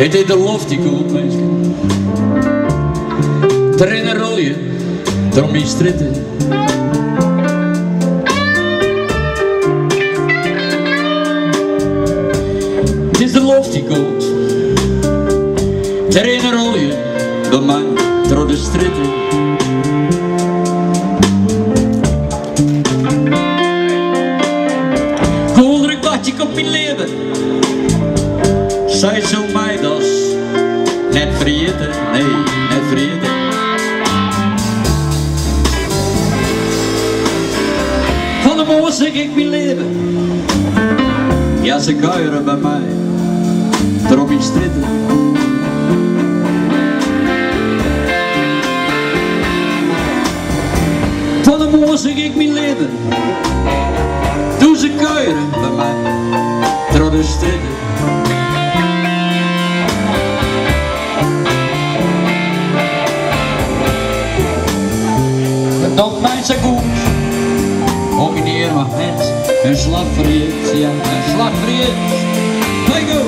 Het heet de Loft, die gûlt, mensen. Erin een rolje, erom die stritten. Het is de Loft, die gûlt. Erin een rolje, bij mij, door de stritten. Koeldruk wat ik op mijn leven. Zij zo mij das net vergeten, nee, net vergeten. Van de moor zeg ik mijn leven. Ja, ze kuieren bij mij, erop in stritten. Van de moor zeg ik mijn leven. Doe ze kuieren bij mij, erop in stritten. Dat mensen goed, ook meneer mag net een slag verriet, ja, een slag verriet. Hey go!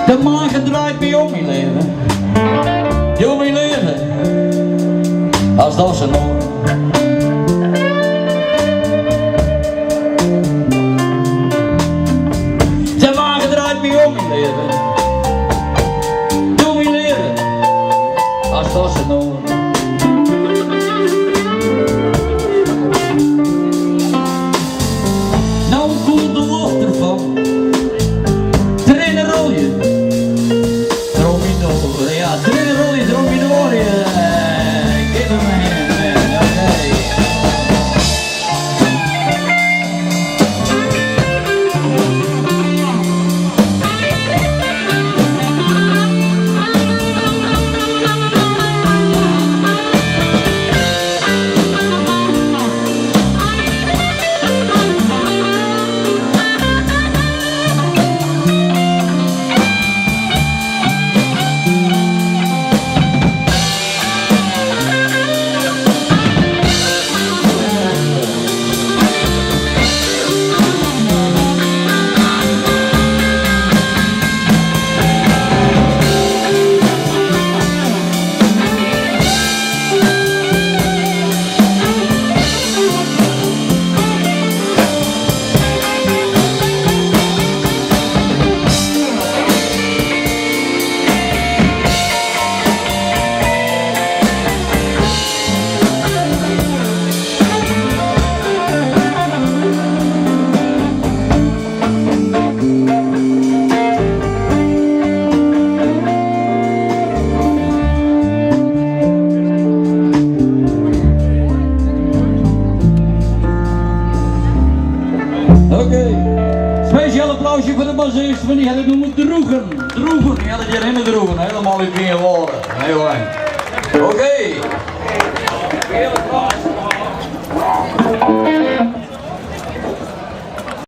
De magen draait mij om mijn leven. Heel mijn leven. Als dat ze nog. De magen draait mij om mijn leven. Heel mijn leven. Als dat ze nog. Nou voelt de lucht ervan. Ja, drie rollen, drom je door. Geef hem een hand, oké. Speciaal applausje voor de bassist, van die hadden noemen droegen. Droegen, die hadden hier helemaal droegen, helemaal in meer woorden. Heel lang. Oké.